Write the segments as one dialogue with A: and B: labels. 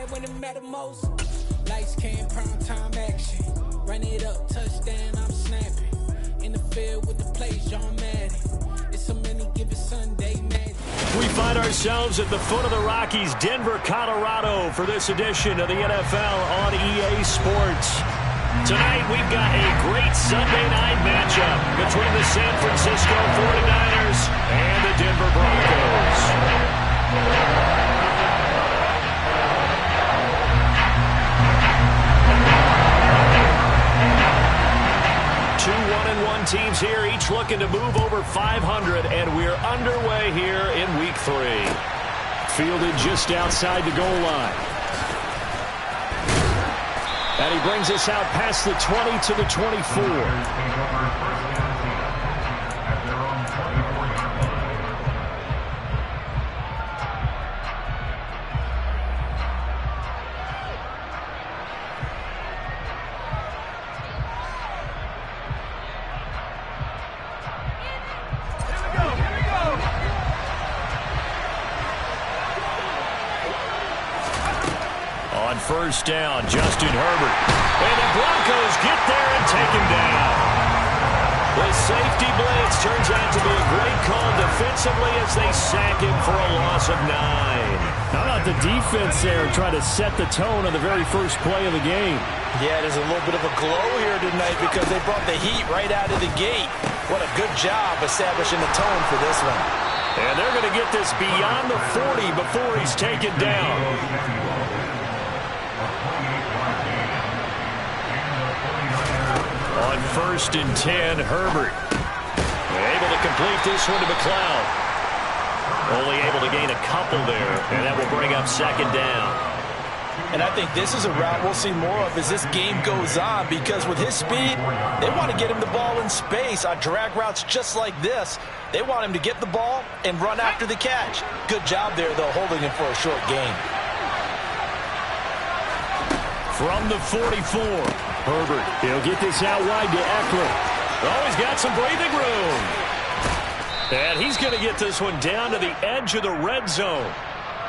A: shine when it matter most. Lights came, prime time action. Run it up, touchdown, I'm snapping. In the field with the plays, John Madden. It's so many given Sunday magic.
B: We find ourselves at the foot of the Rockies, Denver, Colorado, for this edition of the NFL on EA Sports. Tonight, we've got a great Sunday night matchup between the San Francisco 49ers and the Denver Broncos. 2-1-1 teams here, each looking to move over 500, and we're underway here in Week 3. Fielded just outside the goal line. And he brings us out past the 20 to the 24. First down, Justin Herbert. And the Broncos get there and take him down. The safety blitz turns out to be a great call defensively as they sack him for a loss of 9.
C: How about the defense there trying to set the tone on the very first play of the game?
D: Yeah, there's a little bit of a glow here tonight because they brought the heat right out of the gate. What a good job establishing the tone for this one.
B: And they're going to get this beyond the 40 before he's taken down. On 1st and 10, Herbert able to complete this one to McLeod. Only able to gain a couple there, and that will bring up 2nd down.
D: And I think this is a route we'll see more of as this game goes on, because with his speed, they want to get him the ball in space on drag routes just like this. They want him to get the ball and run after the catch. Good job there, though, holding him for a short gain.
B: From the 44, Herbert, he'll get this out wide to Eckler. Oh, he's got some breathing room. And he's going to get this one down to the edge of the red zone.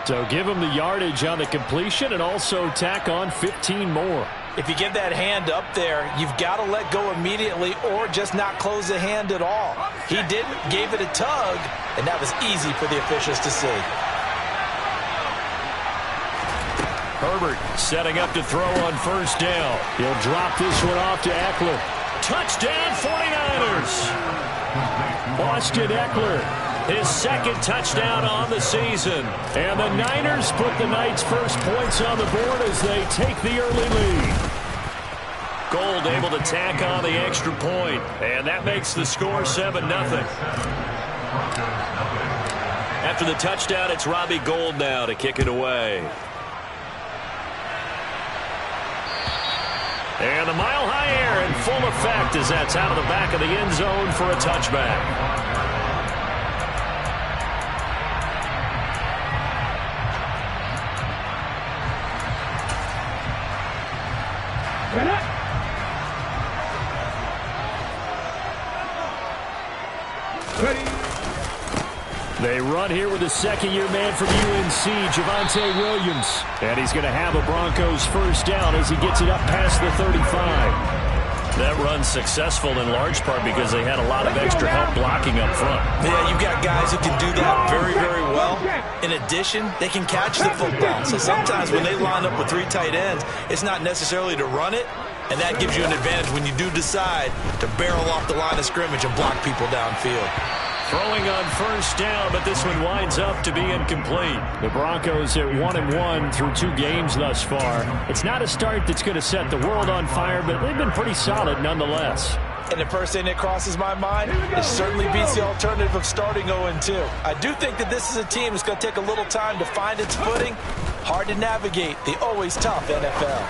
C: So give him the yardage on the completion and also tack on 15 more.
D: If you give that hand up there, you've got to let go immediately or just not close the hand at all. He didn't, gave it a tug, and that was easy for the officials to see.
B: Herbert setting up to throw on 1st down.
C: He'll drop this one off to Eckler.
B: Touchdown 49ers. Austin Eckler, his 2nd touchdown on the season. And the Niners put the night's first points on the board as they take the early lead. Gold able to tack on the extra point, and that makes the score 7-0. After the touchdown, it's Robbie Gould now to kick it away. And the mile-high air in full effect as that's out of the back of the end zone for a touchback. They run here with the 2nd-year man from UNC, Javonte Williams. And he's going to have a Broncos 1st down as he gets it up past the 35. That run's successful in large part because they had a lot of extra help blocking up front.
D: Yeah, you've got guys who can do that very, very well. In addition, they can catch the football. So sometimes when they line up with 3 tight ends, it's not necessarily to run it, and that gives you an advantage when you do decide to barrel off the line of scrimmage and block people downfield.
B: Throwing on 1st down, but this one winds up to be incomplete.
C: The Broncos at 1-1 through 2 games thus far. It's not a start that's going to set the world on fire, but they've been pretty solid nonetheless.
D: And the first thing that crosses my mind, it certainly beats the alternative of starting 0-2. I do think that this is a team that's going to take a little time to find its footing. Hard to navigate the always tough NFL.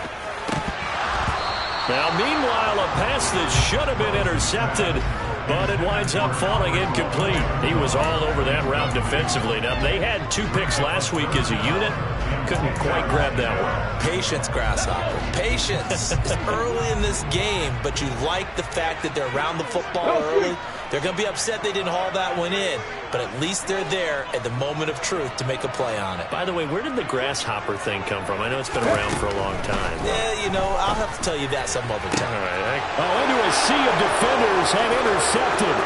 B: Now, meanwhile, a pass that should have been intercepted, but it winds up falling incomplete. He was all over that route defensively. Now, they had 2 picks last week as a unit. couldn't quite grab that one.
D: Patience, Grasshopper. Patience. It's early in this game, but you like the fact that they're around the football early. They're going to be upset they didn't haul that one in, but at least they're there at the moment of truth to make a play on it.
B: By the way, where did the grasshopper thing come from? I know it's been around for a long time.
D: Yeah, you know, I'll have to tell you that some other time.
B: All right. Into a sea of defenders and intercepted.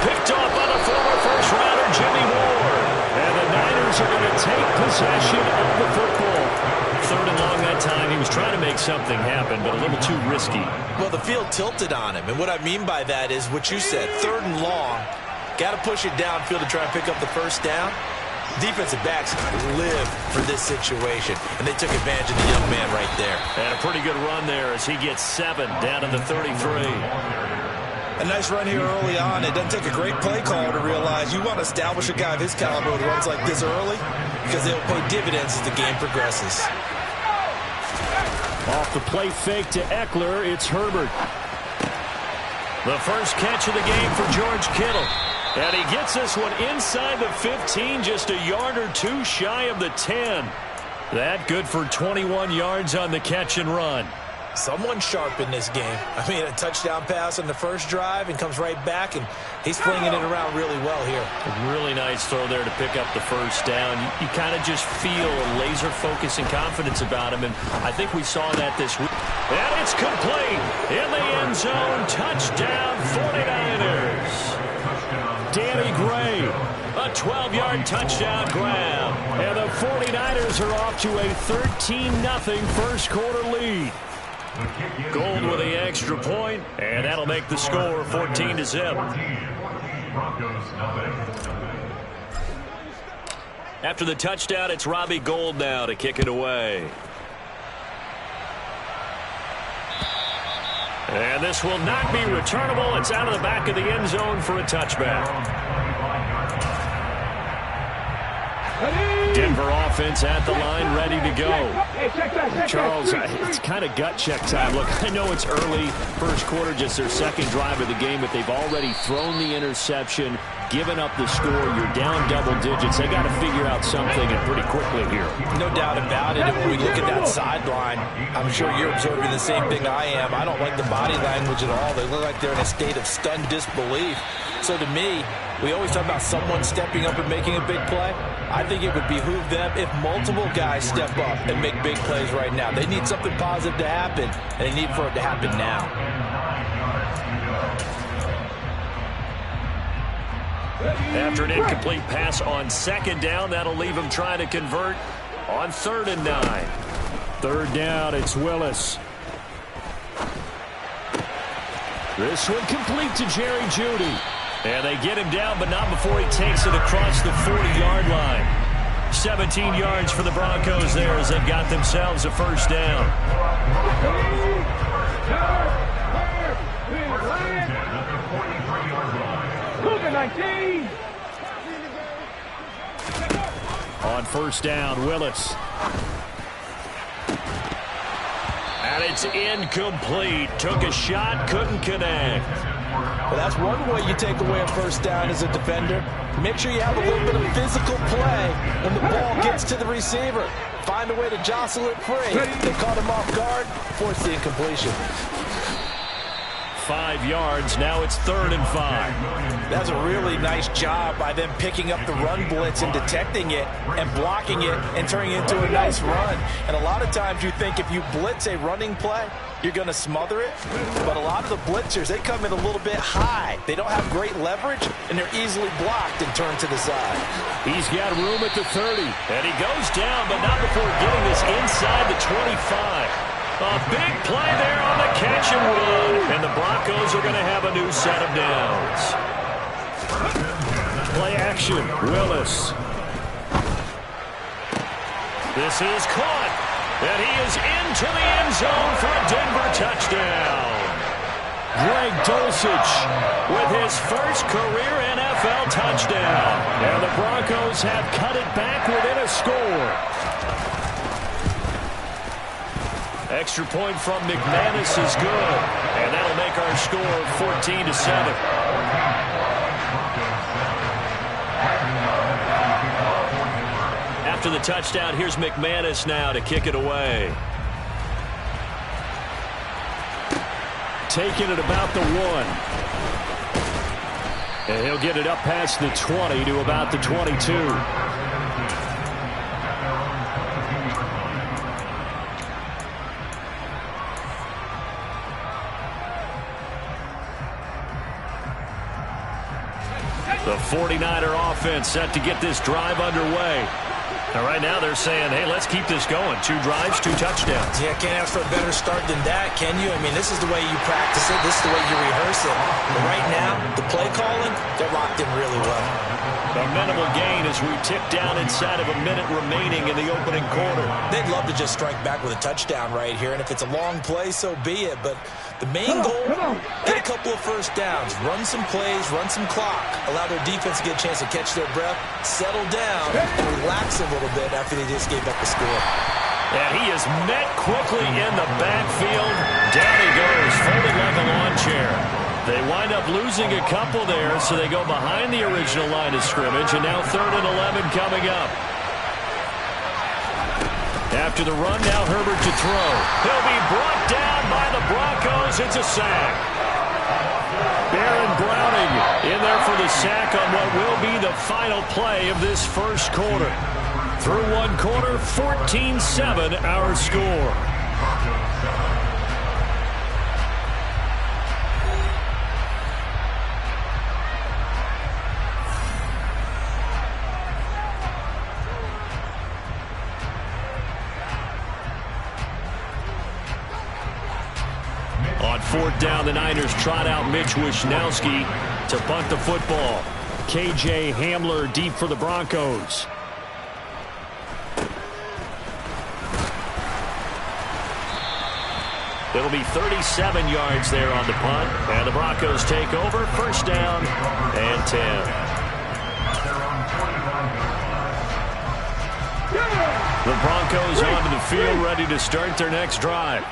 B: Picked off by the former first-rounder Jimmy Ward. And the Niners are going to take possession of the football. Third and long that time. He was trying to make something happen, but a little too risky.
D: Well, the field tilted on him, and what I mean by that is what you said, third and long. Got to push it downfield to try and pick up the first down. Defensive backs live for this situation, and they took advantage of the young man right there.
B: And a pretty good run there as he gets 7 down to the 33.
D: A nice run here early on. It doesn't take a great play caller to realize you want to establish a guy of his caliber who runs like this early because they'll pay dividends as the game progresses.
B: Off the play fake to Eckler, it's Herbert. The first catch of the game for George Kittle. And he gets this one inside the 15, just a yard or two shy of the 10. That good for 21 yards on the catch and run.
D: Someone sharp in this game. I mean, a touchdown pass on the first drive and comes right back, and he's flinging it around really well here.
B: A really nice throw there to pick up the first down. You kind of just feel a laser focus and confidence about him, and I think we saw that this week. And it's complete in the end zone. Touchdown, 49ers. Danny Gray, a 12-yard touchdown grab. And the 49ers are off to a 13-0 first quarter lead. Gold with the extra point, and that'll make the score 14-0. After the touchdown, it's Robbie Gould now to kick it away. And this will not be returnable. It's out of the back of the end zone for a touchback. Denver offense at the line, ready to go. Charles, it's kind of gut check time. Look, I know it's early, first quarter, just their second drive of the game, but they've already thrown the interception, given up the score. You're down double digits. They got to figure out something, and pretty quickly here.
D: No doubt about it. And when we look at that sideline, I'm sure you're observing the same thing I am. I don't like the body language at all. They look like they're in a state of stunned disbelief. So to me, we always talk about someone stepping up and making a big play. I think it would behoove them if multiple guys step up and make big plays right now. They need something positive to happen, and they need for it to happen now.
B: After an incomplete pass on second down, that'll leave him trying to convert on 3rd and 9. Third down, it's Willis. This one complete to Jerry Jeudy. And they get him down, but not before he takes it across the 40-yard line. 17 yards for the Broncos there as they've got themselves a first down. On first down, Willis. And it's incomplete. Took a shot, couldn't connect.
D: Well, that's one way you take away a first down as a defender. Make sure you have a little bit of physical play when the ball gets to the receiver. Find a way to jostle it free. They caught him off guard, forced the incompletion.
B: 5 yards, now it's 3rd and 5.
D: That's a really nice job by them picking up the run blitz and detecting it and blocking it and turning it into a nice run. And a lot of times you think if you blitz a running play, you're going to smother it. But a lot of the blitzers, they come in a little bit high. They don't have great leverage, and they're easily blocked and turned to the side.
B: He's got room at the 30, and he goes down, but not before getting this inside the 25. A big play there on the catch and run, and the Broncos are going to have a new set of downs. Play action, Willis. This is caught, and he is into the end zone for a Denver touchdown. Greg Dulcich with his first career NFL touchdown, and the Broncos have cut it back within a score. Extra point from McManus is good, and that'll make our score 14-7. After after the touchdown. Here's McManus now to kick it away. Taking it about the 1. And he'll get it up past the 20 to about the 22. The 49er offense set to get this drive underway. Now, right now they're saying, hey, let's keep this going. 2 drives, 2 touchdowns.
D: Yeah, can't ask for a better start than that, can you? I mean, this is the way you practice it. This is the way you rehearse it. But right now, the play calling, they're locked in really well.
B: A minimal gain as we tick down inside of a minute remaining in the opening quarter.
D: They'd love to just strike back with a touchdown right here, and if it's a long play, so be it. But the main goal, get a couple of first downs, run some plays, run some clock, allow their defense to get a chance to catch their breath, settle down, and relax a little bit after they just gave up the score.
B: And he is met quickly in the backfield. Down he goes, folded like a lawn chair. They wind up losing a couple there, so they go behind the original line of scrimmage, and now 3rd and 11 coming up. After the run, now Herbert to throw. He'll be brought down by the Broncos. It's a sack. Baron Browning in there for the sack on what will be the final play of this first quarter. Through 1 quarter, 14-7 our score. On 4th down, the Niners trot out Mitch Wishnowsky to punt the football. KJ Hamler deep for the Broncos. It'll be 37 yards there on the punt, and the Broncos take over. 1st down and 10. The Broncos onto the field, ready to start their next drive.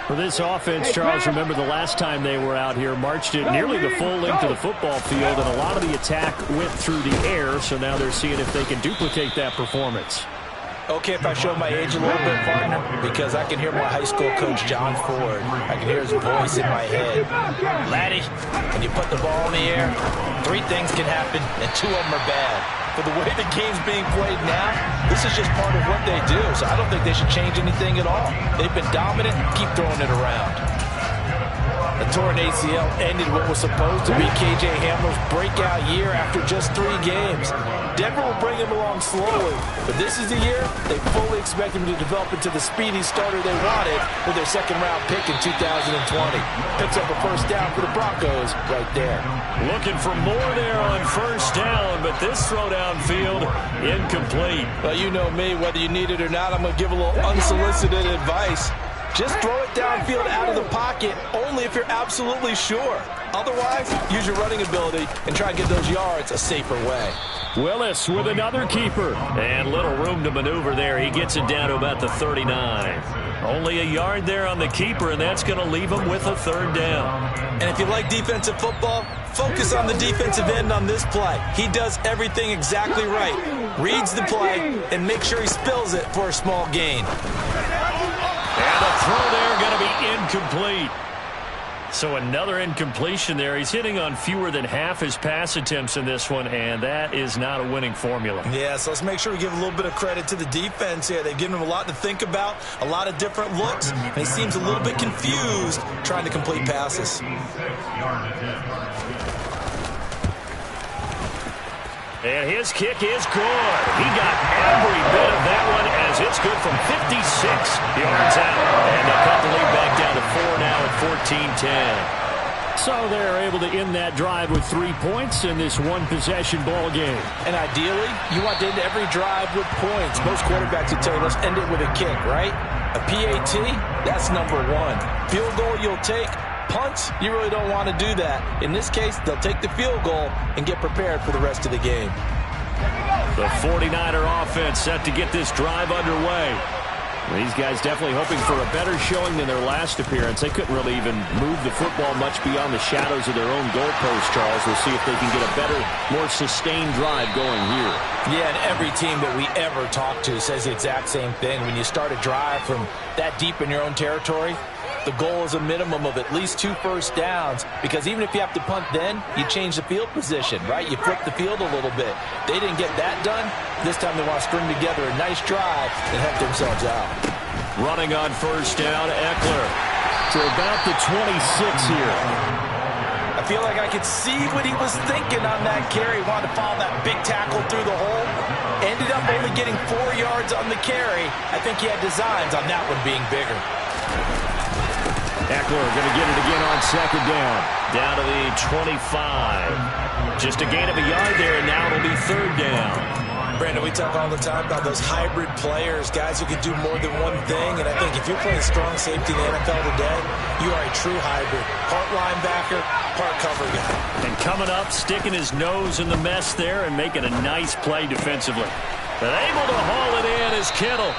B: For this offense, Charles, remember the last time they were out here, marched it nearly the full length of the football field, and a lot of the attack went through the air, so now they're seeing if they can duplicate that performance.
D: Okay, if I show my age a little bit, partner, because I can hear my high school coach, John Ford. I can hear his voice in my head. Laddie, when you put the ball in the air, 3 things can happen, and 2 of them are bad. For the way the game's being played now, this is just part of what they do, so I don't think they should change anything at all. They've been dominant, keep throwing it around. The torn ACL ended what was supposed to be KJ Hamler's breakout year after just 3 games. Denver will bring him along slowly, but this is the year they fully expect him to develop into the speedy starter they wanted with their 2nd-round pick in 2020. Picks up a 1st down for the Broncos right there.
B: Looking for more there on 1st down, but this throw downfield incomplete.
D: Well, you know me, whether you need it or not, I'm going to give a little unsolicited advice. Just throw it downfield out of the pocket, only if you're absolutely sure. Otherwise, use your running ability and try and get those yards a safer way.
B: Willis with another keeper. And little room to maneuver there. He gets it down to about the 39. Only a yard there on the keeper, and that's going to leave him with a 3rd down.
D: And if you like defensive football, focus on the defensive end on this play. He does everything exactly right. Reads the play and make sure he spills it for a small gain.
B: And the throw there going to be incomplete. So another incompletion there. He's hitting on fewer than half his pass attempts in this one, and that is not a winning formula.
D: Yeah, so let's make sure we give a little bit of credit to the defense here. They've given him a lot to think about, a lot of different looks, and he seems a little bit confused trying to complete passes.
B: And his kick is good. He got every bit of that one as it's good from 56 yards out. And they cut the lead back down to 4 now at 14-10. So they're able to end that drive with 3 points in this one-possession ball game.
D: And ideally, you want to end every drive with points. Most quarterbacks would tell you, let's end it with a kick, right? A PAT, that's number 1. Field goal you'll take. Punts, you really don't want to do that. In this case, they'll take the field goal and get prepared for the rest of the game.
B: The 49er offense set to get this drive underway.
C: These guys definitely hoping for a better showing than their last appearance. They couldn't really even move the football much beyond the shadows of their own goalpost, Charles. We'll see if they can get a better, more sustained drive going here.
D: Yeah, and every team that we ever talk to says the exact same thing. When you start a drive from that deep in your own territory, the goal is a minimum of at least 2 first downs, because even if you have to punt then, you change the field position, right? You flip the field a little bit. They didn't get that done. This time they want to string together a nice drive and help themselves out.
C: Running on first down, Eckler to about the 26 here.
D: I feel like I could see what he was thinking on that carry. Wanted to follow that big tackle through the hole. Ended up only getting 4 yards on the carry. I think he had designs on that one being bigger.
C: Eckler going to get it again on second down. Down to the 25. Just a gain of a yard there, and now it'll be third down.
D: Brandon, we talk all the time about those hybrid players, guys who can do more than one thing. And I think if you're playing strong safety in the NFL today, you are a true hybrid. Part linebacker, part cover guy.
C: And coming up, sticking his nose in the mess there and making a nice play defensively. But able to haul it in is Kittle.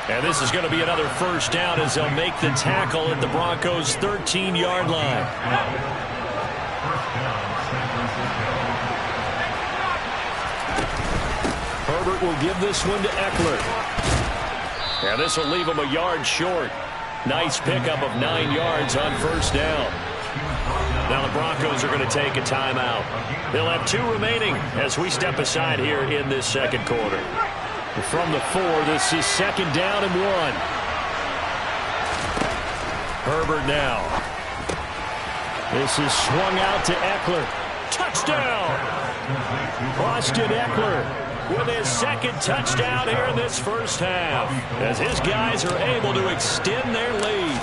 C: And this is going to be another first down as they'll make the tackle at the Broncos' 13-yard line. Herbert will give this one to Eckler. And this will leave him a yard short. Nice pickup of 9 yards on first down. Now the Broncos are going to take a timeout. They'll have 2 remaining as we step aside here in this second quarter. From the 4, this is second down and 1. Herbert now. This is swung out to Eckler. Touchdown! Austin Eckler with his second touchdown here in this first half, as his guys are able to extend their lead.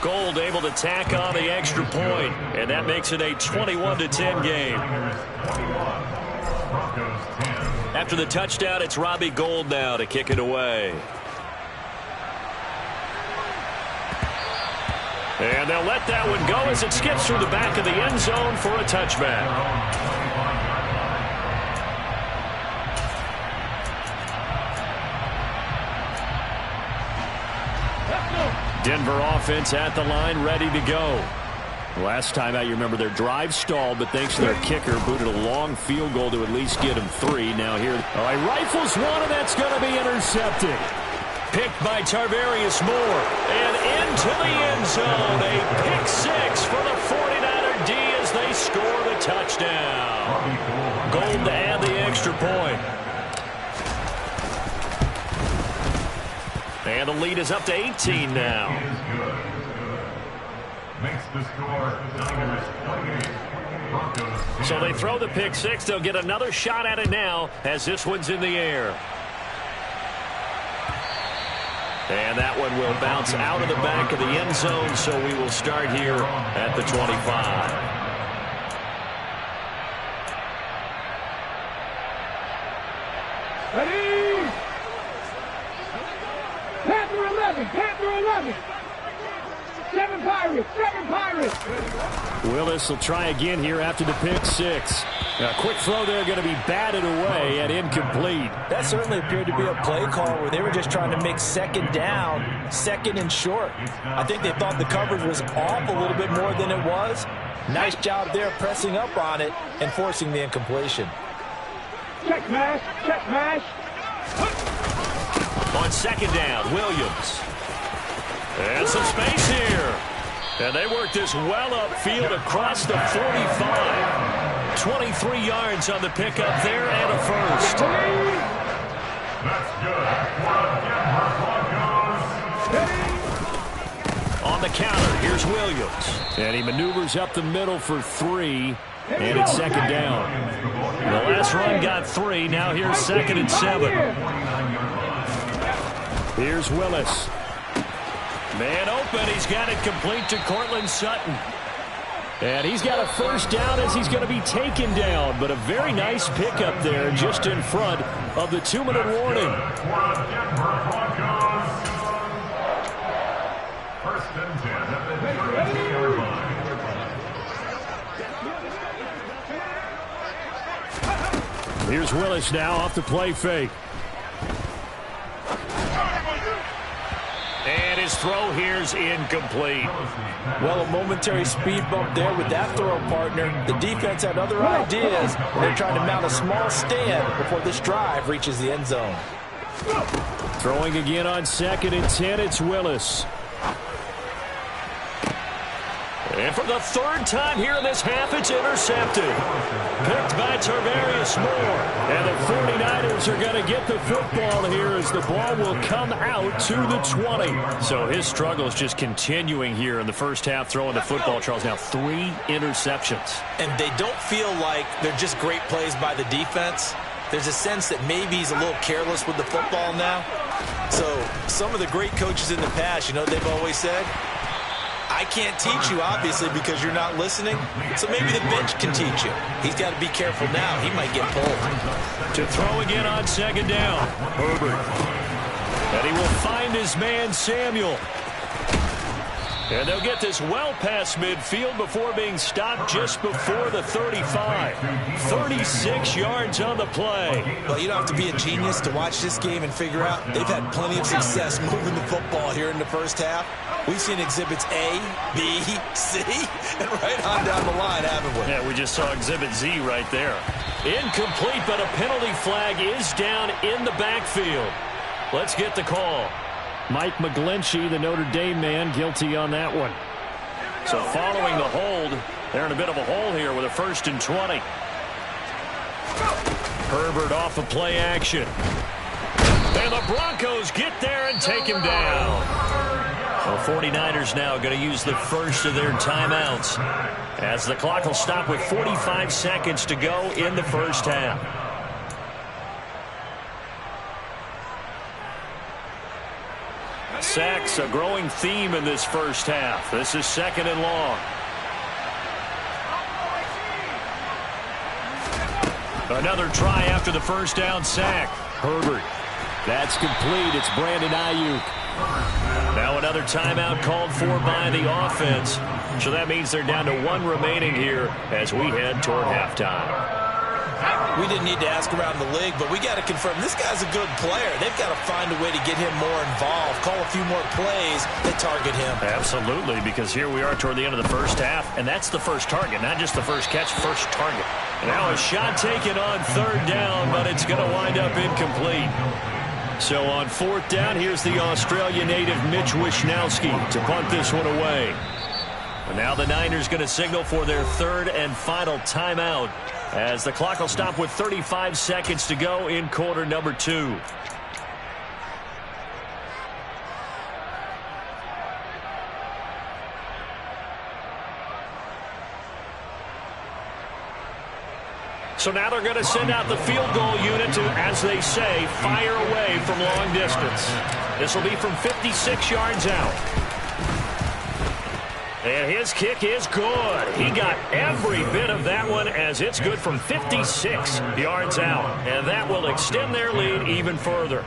C: Gold able to tack on the extra point, and that makes it a 21-10 game. After the touchdown, it's Robbie Gould now to kick it away. And they'll let that one go as it skips through the back of the end zone for a touchback. Denver offense at the line, ready to go. Last time out, you remember their drive stalled, but thanks to their kicker, booted a long field goal to at least get him 3. Now here, he rifles one, and that's going to be intercepted. Picked by Tarvarius Moore, and into the end zone. A pick 6 for the 49er D as they score the touchdown. Gold to add the extra point. And the lead is up to 18 now.
E: Makes the score Niners 28, Broncos.
C: So they throw the pick 6. They'll get another shot at it now as this one's in the air. And that one will bounce out of the back of the end zone, so we will start here at the 25.
F: Ready? Panther 11, Panther 11. 7 Pirates, 7 Pirates.
C: Willis will try again here after the pick 6. A quick throw there going to be batted away and incomplete.
D: That certainly appeared to be a play call where they were just trying to make second down, second and short. I think they thought the coverage was off a little bit more than it was. Nice job there pressing up on it and forcing the incompletion.
F: Check mash, check mash.
C: On second down, Williams. And some space here. And they work this well upfield across the 45. 23 yards on the pickup there and a first.
E: That's good.
C: On the counter, here's Williams. And he maneuvers up the middle for 3. And it's second down. The last run got 3. Now here's second and 7. Here's Willis. Man open. He's got it complete to Cortland Sutton. And he's got a first down as he's going to be taken down. But a very nice pickup there just in front of the 2-minute warning.
E: First and 10 at the 30-yard line.
C: Here's Willis now off the play fake.
B: And his throw here's incomplete.
D: Well, a momentary speed bump there with that throw partner. The defense had other ideas. They're trying to mount a small stand before this drive reaches the end zone.
B: Throwing again on 2nd and 10, it's Willis. And for the 3rd time here in this half, it's intercepted. Picked by Tarvarius Moore. And the 49ers are going to get the football here as the ball will come out to the 20. So his struggle is just continuing here in the first half, throwing the football. Charles, now 3 interceptions.
D: And they don't feel like they're just great plays by the defense. There's a sense that maybe he's a little careless with the football now. So some of the great coaches in the past, you know what they've always said? I can't teach you, obviously, because you're not listening. So maybe the bench can teach you. He's got to be careful now. He might get pulled.
B: To throw again on 2nd down. Herbert. And he will find his man, Samuel. And they'll get this well past midfield before being stopped just before the 35. 36 yards on the play.
D: Well, you don't have to be a genius to watch this game and figure out they've had plenty of success moving the football here in the first half. We've seen exhibits A, B, C, and right on down the line, haven't we?
B: Yeah, we just saw exhibit Z right there. Incomplete, but a penalty flag is down in the backfield. Let's get the call. Mike McGlinchey, the Notre Dame man, guilty on that one. So following the hold, they're in a bit of a hole here with a 1st and 20. Herbert off of play action. And the Broncos get there and take him down. The 49ers now going to use the first of their timeouts as the clock will stop with 45 seconds to go in the first half. Sacks, a growing theme in this first half. This is 2nd and long. Another try after the first down sack. Herbert. That's complete. It's Brandon Ayuk. Now another timeout called for by the offense. So that means they're down to 1 remaining here as we head toward halftime.
D: We didn't need to ask around the league, but we got to confirm this guy's a good player. They've got to find a way to get him more involved, call a few more plays that target him.
B: Absolutely, because here we are toward the end of the first half, and that's the first target, not just the first catch, first target. Now a shot taken on 3rd down, but it's going to wind up incomplete. So on 4th down, here's the Australia native Mitch Wishnowsky to punt this one away. And now the Niners going to signal for their 3rd and final timeout as the clock will stop with 35 seconds to go in quarter number 2. So now they're going to send out the field goal unit to, as they say, fire away from long distance. This will be from 56 yards out. And his kick is good. He got every bit of that one as it's good from 56 yards out. And that will extend their lead even further.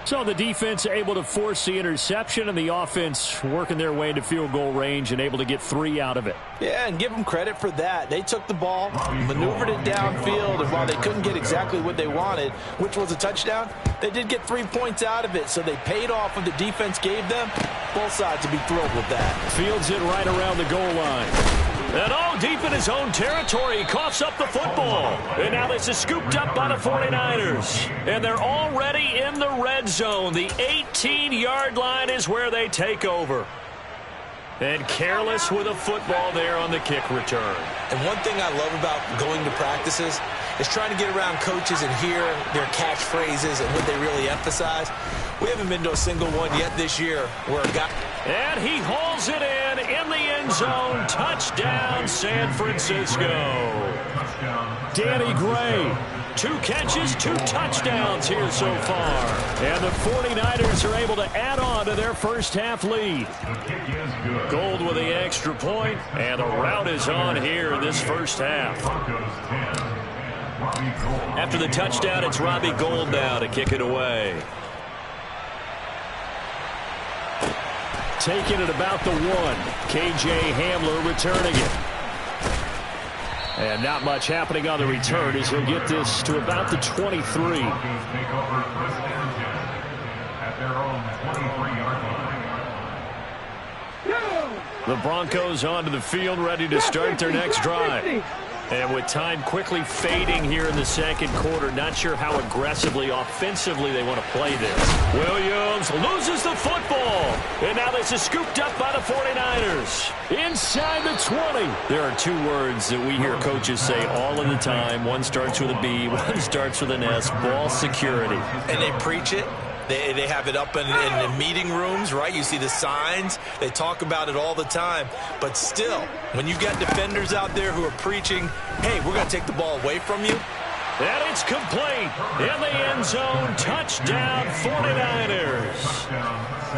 B: So the defense able to force the interception and the offense working their way into field goal range and able to get 3 out of it.
D: Yeah, and give them credit for that. They took the ball, maneuvered it downfield, and while they couldn't get exactly what they wanted, which was a touchdown, they did get 3 points out of it, so they paid off what the defense gave them. Both sides to be thrilled with that.
B: Fields it right around the goal line. And all deep in his own territory, he coughs up the football. And now this is scooped up by the 49ers. And they're already in the red zone. The 18-yard line is where they take over. And careless with a football there on the kick return.
D: And one thing I love about going to practices is trying to get around coaches and hear their catchphrases and what they really emphasize. We haven't been to a single one yet this year where a guy...
B: And he hauls it in the end zone. Touchdown, San Francisco. Danny Gray. 2 catches, 2 touchdowns here so far. And the 49ers are able to add on to their first half lead. Gold with the extra point, and the route is on here in this first half. After the touchdown, it's Robbie Gould now to kick it away. Taking it about the 1. K.J. Hamler returning it. And not much happening on the return as he'll get this to about the 23.
E: At their own 23-yard line.
B: The Broncos onto the field, ready to start their next drive. And with time quickly fading here in the second quarter, not sure how aggressively, offensively they want to play this. Williams loses the football. And now this is scooped up by the 49ers. Inside the 20. There are two words that we hear coaches say all of the time. One starts with a B, one starts with an S. Ball security.
D: And they preach it. They have it up in the meeting rooms, right? You see the signs. They talk about it all the time. But still, when you got defenders out there who are preaching, hey, we're going to take the ball away from you.
B: And it's complete. In the end zone, touchdown 49ers.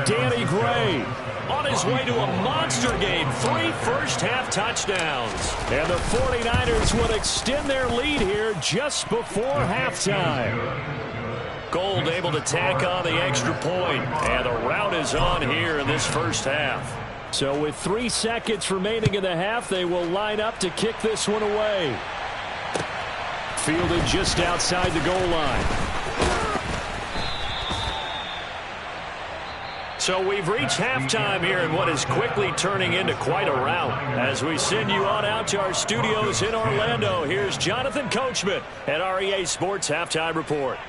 B: Danny Gray on his way to a monster game. 3 first-half touchdowns. And the 49ers will extend their lead here just before halftime. Gold able to tack on the extra point, and the route is on here in this first half. So with 3 seconds remaining in the half, they will line up to kick this one away. Fielded just outside the goal line. So we've reached halftime here in what is quickly turning into quite a rout. As we send you on out to our studios in Orlando, here's Jonathan Coachman at REA Sports Halftime Report.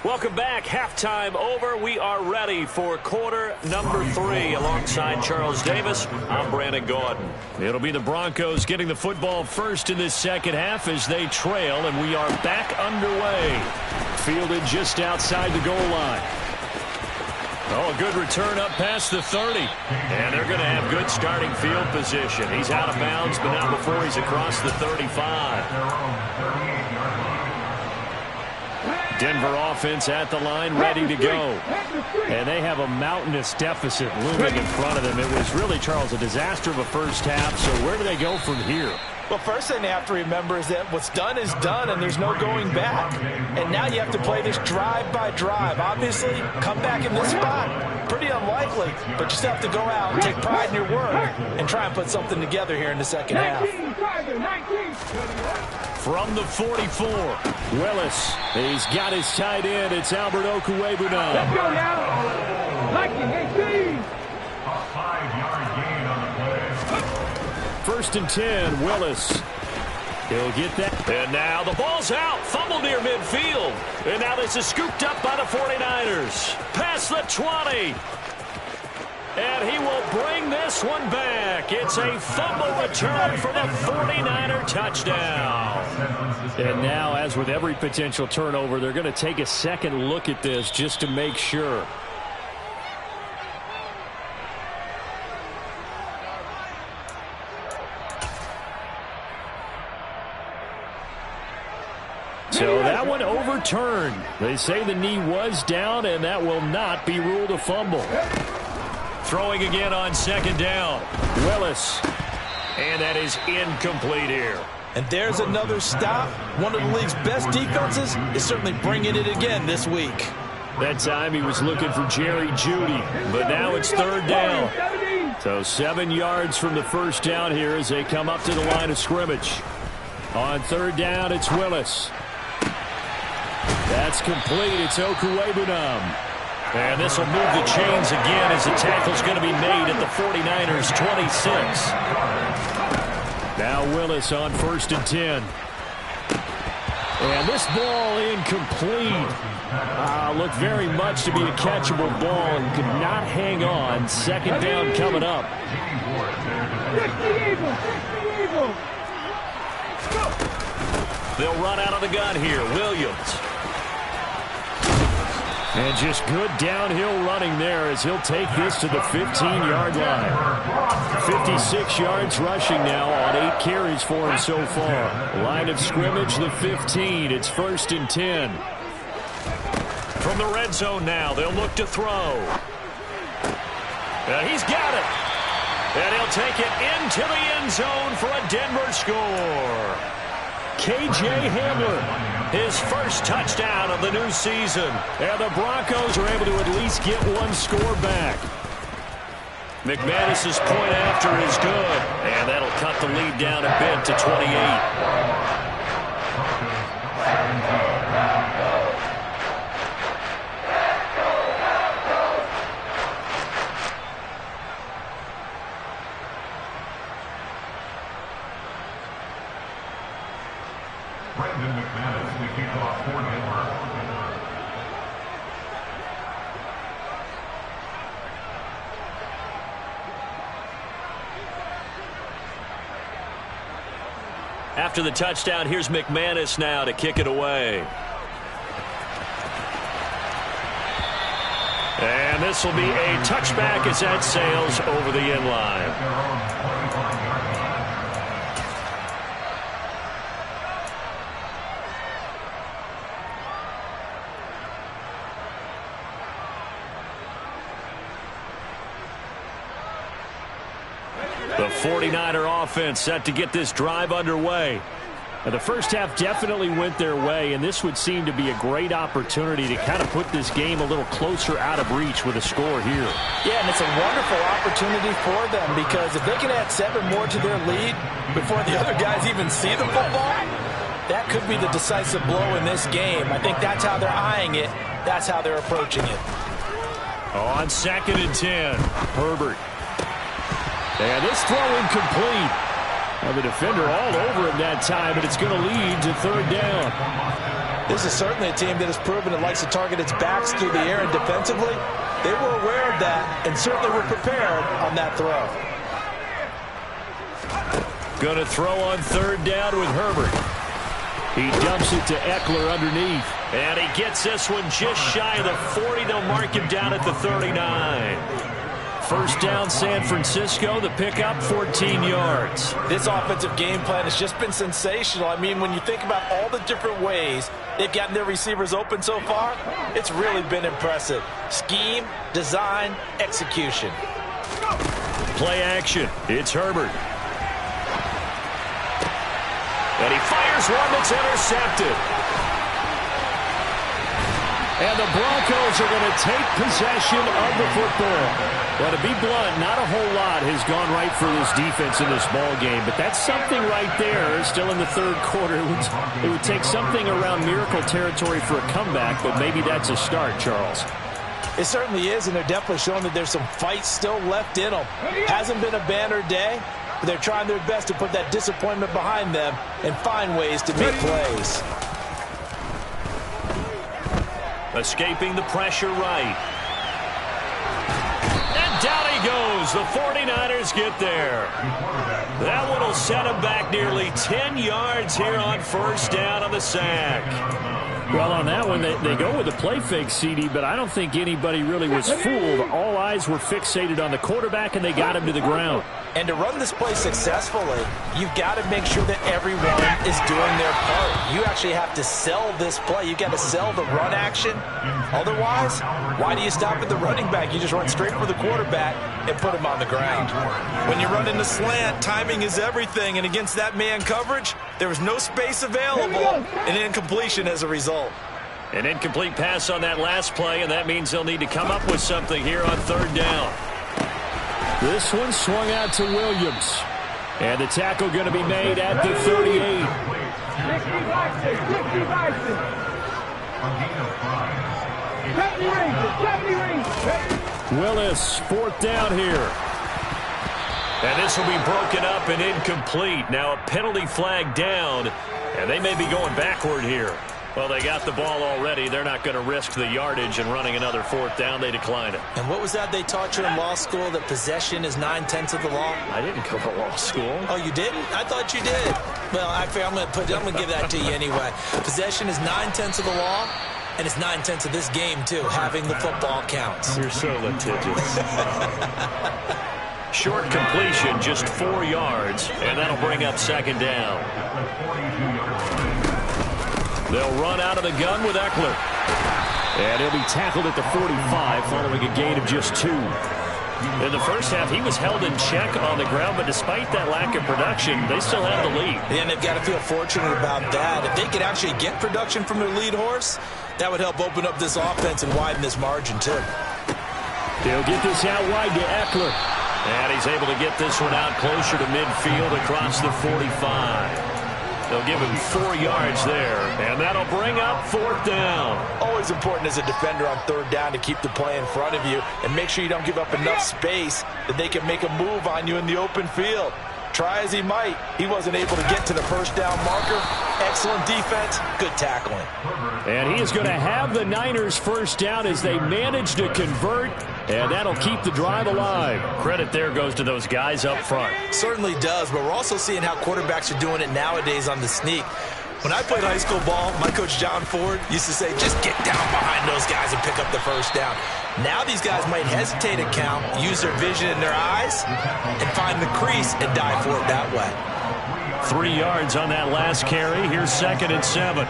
B: Welcome back. Halftime over. We are ready for quarter number 3. Alongside Charles Davis, I'm Brandon Gordon. It'll be the Broncos getting the football first in this second half as they trail, and we are back underway. Fielded just outside the goal line. Oh, a good return up past the 30. And they're going to have good starting field position. He's out of bounds, but not before he's across the 35. Denver offense at the line, ready to go. And they have a mountainous deficit looming in front of them. It was really, Charles, a disaster of a first half. So where do they go from here?
D: Well, first thing they have to remember is that what's done is done, and there's no going back. And now you have to play this drive by drive. Obviously, come back in this spot, pretty unlikely. But you still have to go out and take pride in your work and try and put something together here in the second half.
B: From the 44, Willis. He's got his tight end. It's Albert Okwuegbunam.
F: Let's go now. Like it, 18.
E: A 5-yard gain on the play.
B: First and 10, Willis. He'll get that. And now the ball's out. Fumble near midfield. And now this is scooped up by the 49ers. Past the 20. And he will bring this one back. It's a fumble return for the 49er touchdown. And now, as with every potential turnover, they're going to take a second look at this just to make sure. So that one overturned. They say the knee was down, and that will not be ruled a fumble. Throwing again on second down. Willis. And that is incomplete here.
D: And there's another stop. One of the league's best defenses is certainly bringing it again this week.
B: That time he was looking for Jerry Jeudy, but now it's third down. So 7 yards from the first down here as they come up to the line of scrimmage. On third down, it's Willis. That's complete. It's Okwuegbunam. And this will move the chains again as the tackle's going to be made at the 49ers' 26. Now Willis on first and 10. And this ball incomplete. Looked very much to be a catchable ball and could not hang on. Second down coming up. They'll run out of the gun here. Williams. And just good downhill running there as he'll take this to the 15-yard line. 56 yards rushing now on 8 carries for him so far. Line of scrimmage, the 15. It's first and 10. From the red zone now, they'll look to throw. He's got it. And he'll take it into the end zone for a Denver score. K.J. Hamler, his first touchdown of the new season. And the Broncos are able to at least get one score back. McManus's point after is good. And that'll cut the lead down a bit to 28. After the touchdown, here's McManus now to kick it away. And this will be a touchback as that sails over the end line. The 49er offense set to get this drive underway. Now, the first half definitely went their way, and this would seem to be a great opportunity to kind of put this game a little closer out of reach with a score here.
D: Yeah, and it's a wonderful opportunity for them, because if they can add 7 more to their lead before the other guys even see the football, that could be the decisive blow in this game. I think that's how they're eyeing it. That's how they're approaching it.
B: On 2nd and 10, Herbert. And this throw incomplete. Now the defender all over him that time, and it's going to lead to 3rd down.
D: This is certainly a team that has proven it likes to target its backs through the air, and defensively, they were aware of that and certainly were prepared on that throw.
B: Going to throw on 3rd down with Herbert. He dumps it to Eckler underneath. And he gets this one just shy of the 40. They'll mark him down at the 39. 1st down, San Francisco. The pickup, 14 yards.
D: This offensive game plan has just been sensational. I mean, when you think about all the different ways they've gotten their receivers open so far, it's really been impressive. Scheme, design, execution.
B: Play action. It's Herbert. And he fires one that's intercepted. And the Broncos are going to take possession of the football. Well, to be blunt, not a whole lot has gone right for this defense in this ball game, but that's something right there. Still in the 3rd quarter. It would take something around miracle territory for a comeback, but maybe that's a start, Charles.
D: It certainly is, and they're definitely showing that there's some fight still left in them. Hasn't been a banner day, but they're trying their best to put that disappointment behind them and find ways to make plays.
B: Escaping the pressure right. And down he goes. The 49ers get there. That one will set him back nearly 10 yards here on 1st down on the sack. Well, on that one, they go with a play fake, CD, but I don't think anybody really was fooled. All eyes were fixated on the quarterback, and they got him to the ground.
D: And to run this play successfully, you've got to make sure that everyone is doing their part. You actually have to sell this play. You've got to sell the run action. Otherwise, why do you stop at the running back? You just run straight for the quarterback and put him on the ground. When you run in the slant, timing is everything. And against that man coverage, there was no space available, and incompletion as a result.
B: An incomplete pass on that last play, and that means they'll need to come up with something here on 3rd down. This one swung out to Williams. And the tackle going to be made at the 38. Willis, 4th down here. And this will be broken up and incomplete. Now a penalty flag down, and they may be going backward here. Well, they got the ball already. They're not going to risk the yardage and running another 4th down. They decline it.
D: And what was that they taught you in law school, that possession is 9/10 of the law?
B: I didn't go to law school.
D: Oh, you didn't? I thought you did. Well, actually, I'm going to give that to you anyway. Possession is 9/10 of the law, and it's 9/10 of this game, too. Having the football counts.
B: You're so litigious. Short completion, just 4 yards, and that'll bring up 2nd down. They'll run out of the gun with Eckler. And he'll be tackled at the 45 following a gain of just 2. In the first half, he was held in check on the ground, but despite that lack of production, they still have the lead.
D: And they've got to feel fortunate about that. If they could actually get production from their lead horse, that would help open up this offense and widen this margin, too.
B: They'll get this out wide to Eckler. And he's able to get this one out closer to midfield across the 45. They'll give him 4 yards there, and that'll bring up 4th down.
D: Always important as a defender on 3rd down to keep the play in front of you and make sure you don't give up enough space that they can make a move on you in the open field. Try as he might, he wasn't able to get to the 1st down marker. Excellent defense, good tackling.
B: And he is going to have the Niners 1st down as they manage to convert, and that'll keep the drive alive. Credit there goes to those guys up front.
D: Certainly does, but we're also seeing how quarterbacks are doing it nowadays on the sneak. When I played high school ball, my coach John Ford used to say, just get down behind those guys and pick up the 1st down. Now these guys might hesitate to count, use their vision in their eyes, and find the crease and dive for it that way.
B: 3 yards on that last carry. Here's 2nd and 7.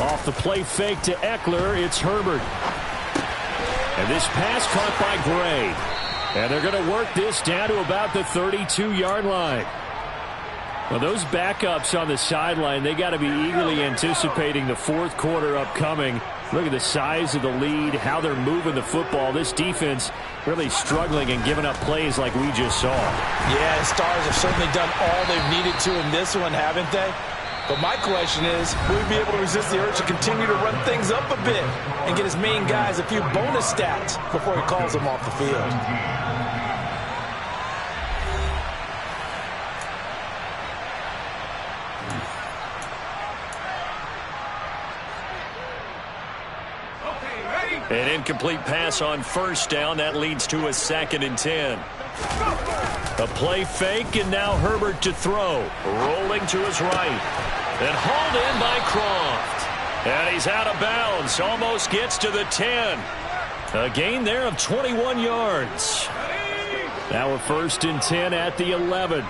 B: Off the play fake to Eckler, it's Herbert. And this pass caught by Gray. And they're going to work this down to about the 32-yard line. Well, those backups on the sideline, they got to be eagerly anticipating the 4th quarter upcoming. Look at the size of the lead, how they're moving the football. This defense really struggling and giving up plays like we just saw.
D: Yeah, Stars have certainly done all they've needed to in this one, haven't they? But my question is, will we be able to resist the urge to continue to run things up a bit and get his main guys a few bonus stats before he calls them off the field?
B: An incomplete pass on 1st down. That leads to a 2nd and 10. A play fake, and now Herbert to throw. Rolling to his right. And hauled in by Croft. And he's out of bounds. Almost gets to the 10. A gain there of 21 yards. Now a 1st and 10 at the 11.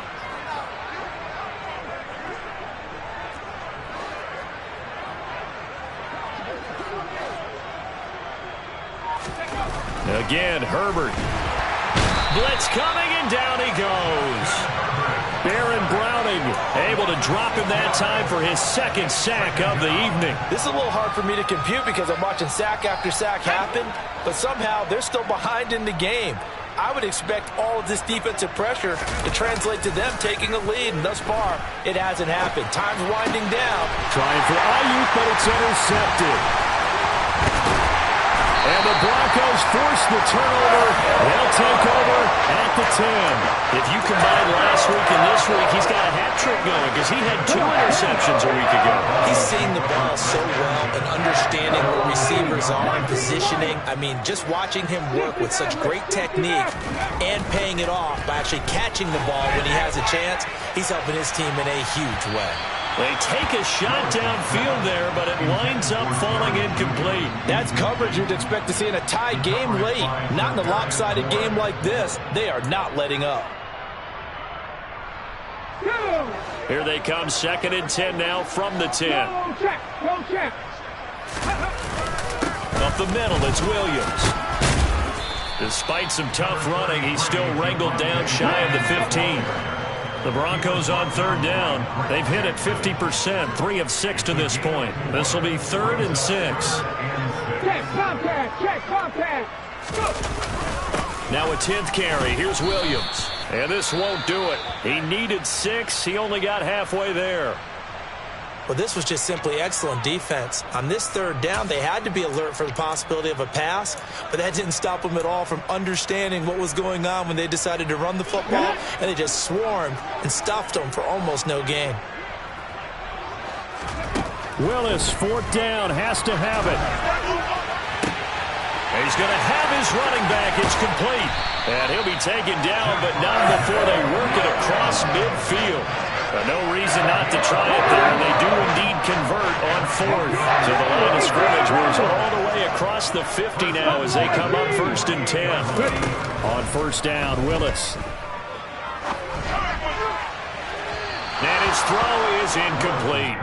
B: Again, Herbert. Blitz coming, and down he goes. Baron Browning able to drop him that time for his 2nd sack of the evening.
D: This is a little hard for me to compute because I'm watching sack after sack happen, but somehow they're still behind in the game. I would expect all of this defensive pressure to translate to them taking a lead, and thus far, it hasn't happened. Time's winding down.
B: Trying for Ayuk, but it's intercepted. And the Broncos force the turnover. They'll take over at the 10. If you combine last week and this week, he's got a hat trick going because he had 2 interceptions a week ago.
D: He's seeing the ball so well and understanding where receivers are and positioning. I mean, just watching him work with such great technique and paying it off by actually catching the ball when he has a chance, he's helping his team in a huge way.
B: They take a shot downfield there, but it winds up falling incomplete.
D: That's coverage you'd expect to see in a tie game late. Not in a lopsided game like this. They are not letting up.
B: Here they come, 2nd and 10 now from the 10. Up the middle, it's Williams. Despite some tough running, he's still wrangled down shy of the 15. The Broncos on 3rd down. They've hit it 50%, 3 of 6 to this point. This will be 3rd and 6.
F: Check contact.
B: Now a 10th carry. Here's Williams. And this won't do it. He needed 6. He only got halfway there.
D: Well, this was just simply excellent defense. On this 3rd down, they had to be alert for the possibility of a pass, but that didn't stop them at all from understanding what was going on when they decided to run the football, and they just swarmed and stuffed them for almost no gain.
B: Willis, 4th down, has to have it. He's going to have his running back. It's complete. And he'll be taken down, but not before they work it across midfield. No reason not to try it there, and they do indeed convert on 4th. So the line of scrimmage moves all the way across the 50 now as they come up 1st and 10. On 1st down, Willis. And his throw is incomplete.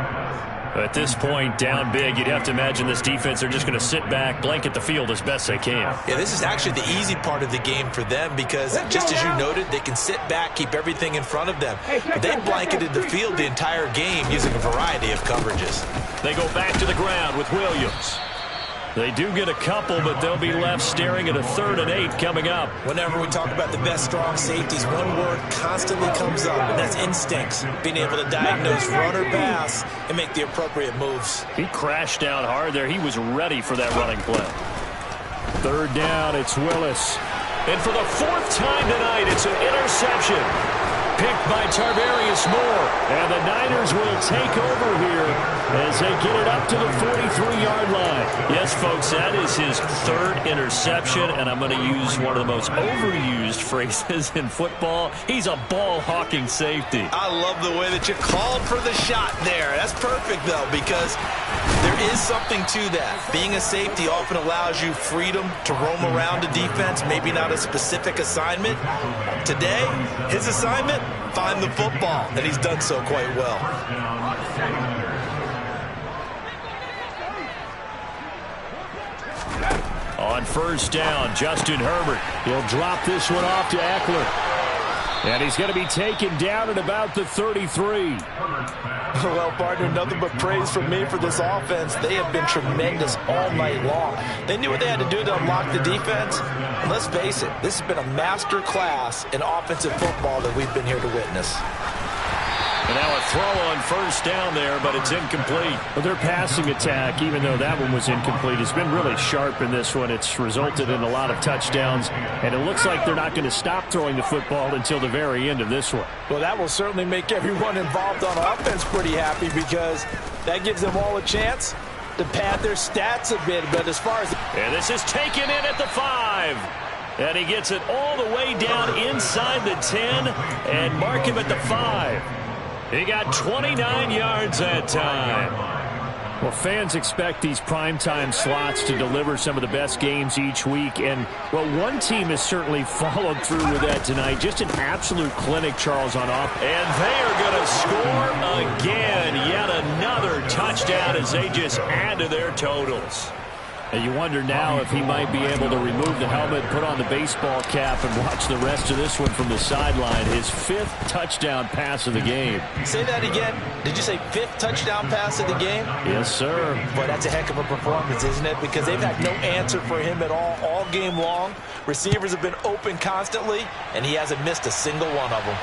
B: At this point, down big, you'd have to imagine this defense, they're just going to sit back, blanket the field as best they can.
D: Yeah, this is actually the easy part of the game for them because, just as you noted, they can sit back, keep everything in front of them. But they blanketed the field the entire game using a variety of coverages.
B: They go back to the ground with Williams. They do get a couple, but they'll be left staring at a 3rd and 8 coming up.
D: Whenever we talk about the best strong safeties, one word constantly comes up, and that's instincts. Being able to diagnose run or pass and make the appropriate moves.
B: He crashed down hard there. He was ready for that running play. 3rd down, it's Willis. And for the 4th time tonight, it's an interception. Picked by Tarvarius Moore. And the Niners will take over here as they get it up to the 43-yard line. Yes, folks, that is his 3rd interception, and I'm going to use one of the most overused phrases in football. He's a ball-hawking safety.
D: I love the way that you called for the shot there. That's perfect, though, because there is something to that. Being a safety often allows you freedom to roam around a defense, maybe not a specific assignment. Today, his assignment, find the football, and he's done so quite well.
B: On 1st down, Justin Herbert. He'll drop this one off to Eckler. And he's going to be taken down at about the 33.
D: Well, partner, nothing but praise from me for this offense. They have been tremendous all night long. They knew what they had to do to unlock the defense. And let's face it, this has been a master class in offensive football that we've been here to witness.
B: And now a throw on 1st down there, but it's incomplete. Well, their passing attack, even though that one was incomplete, has been really sharp in this one. It's resulted in a lot of touchdowns, and it looks like they're not going to stop throwing the football until the very end of this one.
G: Well, that will certainly make everyone involved on offense pretty happy because that gives them all a chance to pad their stats a bit. But as far as...
B: And this is taken in at the 5. And he gets it all the way down inside the 10 and mark him at the 5. He got 29 yards that time. Well, fans expect these primetime slots to deliver some of the best games each week. And, well, one team has certainly followed through with that tonight. Just an absolute clinic, Charles, on off. And they are going to score again. Yet another touchdown as they just add to their totals. And you wonder now if he might be able to remove the helmet, put on the baseball cap, and watch the rest of this one from the sideline. His 5th touchdown pass of the game.
D: Say that again. Did you say 5th touchdown pass of the game?
B: Yes, sir.
G: Boy, that's a heck of a performance, isn't it? Because they've had no answer for him at all game long. Receivers have been open constantly, and he hasn't missed a single one of them.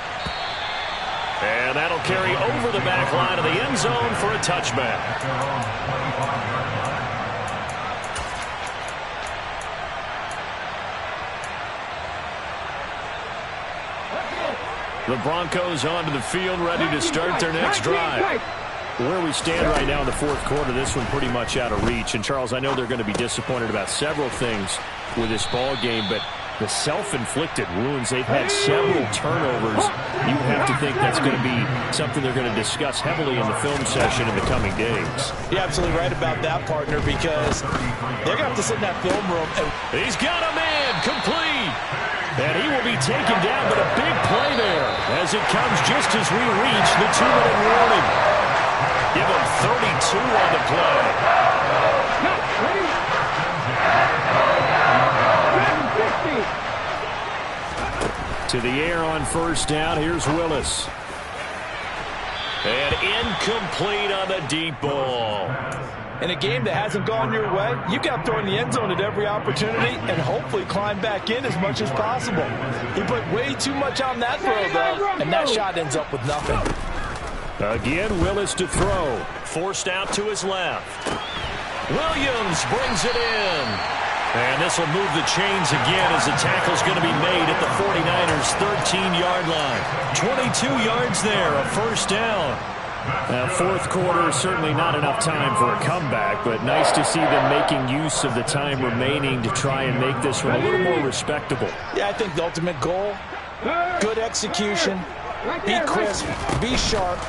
B: And that'll carry over the back line of the end zone for a touchback. The Broncos onto the field, ready to start their next drive. Where we stand right now in the 4th quarter, this one pretty much out of reach. And, Charles, I know they're going to be disappointed about several things with this ball game, but the self-inflicted wounds, they've had several turnovers. You have to think that's going to be something they're going to discuss heavily in the film session in the coming days.
G: You're absolutely right about that, partner, because they're going to have to sit in that film room.
B: He's got a man, complete. And he will be taken down, but a big play there as it comes just as we reach the 2-minute warning. Give him 32 on the play. To the air on 1st down. Here's Willis. And incomplete on the deep ball.
G: In a game that hasn't gone your way, you got to throw in the end zone at every opportunity and hopefully climb back in as much as possible. He put way too much on that throw, though, and that shot ends up with nothing.
B: Again, Willis to throw. Forced out to his left. Williams brings it in. And this will move the chains again as the tackle's going to be made at the 49ers' 13-yard line. 22 yards there, a 1st down. Now, 4th quarter, certainly not enough time for a comeback, but nice to see them making use of the time remaining to try and make this one a little more respectable.
G: Yeah, I think the ultimate goal, good execution, be crisp, be sharp,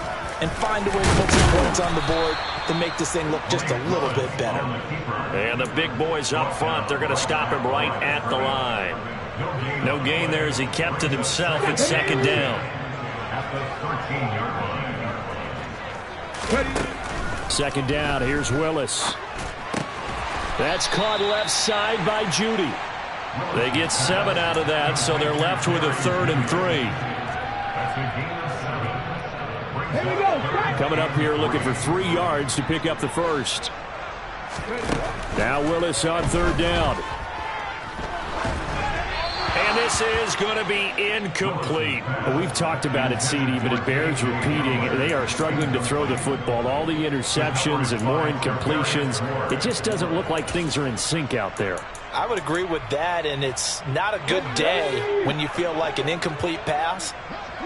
G: and find a way to put some points on the board to make this thing look just a little bit better.
B: And the big boys up front, they're going to stop him right at the line. No gain there as he kept it himself at 2nd down.
E: At the 13-yard line.
B: 2nd down, here's Willis. That's caught left side by Judy. They get 7 out of that, so they're left with a 3rd and 3. Coming up here looking for 3 yards to pick up the 1st. Now Willis on third down. And this is going to be incomplete. We've talked about it, CD, but it bears repeating. They are struggling to throw the football. All the interceptions and more incompletions. It just doesn't look like things are in sync out there.
G: I would agree with that, and it's not a good day when you feel like an incomplete pass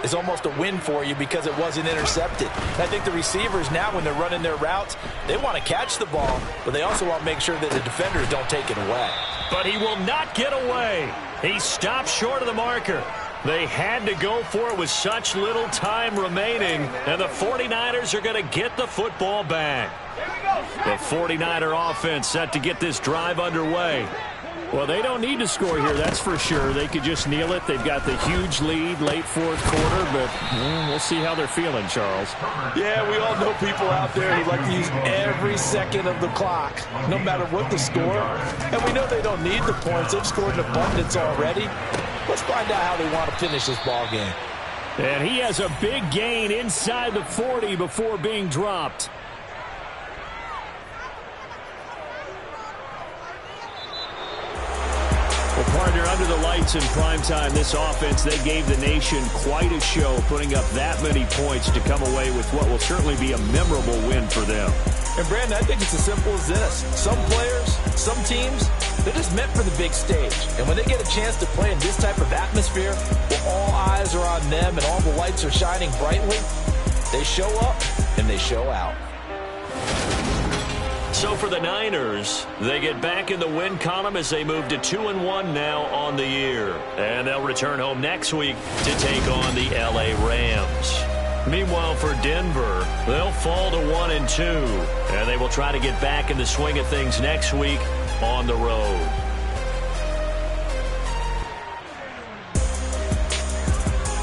G: is almost a win for you because it wasn't intercepted. And I think the receivers now, when they're running their routes, they want to catch the ball, but they also want to make sure that the defenders don't take it away.
B: But he will not get away. He stopped short of the marker. They had to go for it with such little time remaining, and the 49ers are going to get the football back. The 49er offense set to get this drive underway. Well, they don't need to score here, that's for sure. They could just kneel it. They've got the huge lead late fourth quarter, but we'll see how they're feeling, Charles.
G: Yeah, we all know people out there who like to use every second of the clock, no matter what the score. And we know they don't need the points. They've scored in abundance already. Let's find out how they want to finish this ball game.
B: And he has a big gain inside the 40 before being dropped. Well, partner, under the lights in primetime, this offense, they gave the nation quite a show, putting up that many points to come away with what will certainly be a memorable win for them.
G: And, Brandon, I think it's as simple as this. Some players, some teams, they're just meant for the big stage. And when they get a chance to play in this type of atmosphere, where all eyes are on them and all the lights are shining brightly, they show up and they show out.
B: So for the Niners, they get back in the win column as they move to 2-1 now on the year. And they'll return home next week to take on the LA Rams. Meanwhile, for Denver, they'll fall to 1-2. And they will try to get back in the swing of things next week on the road.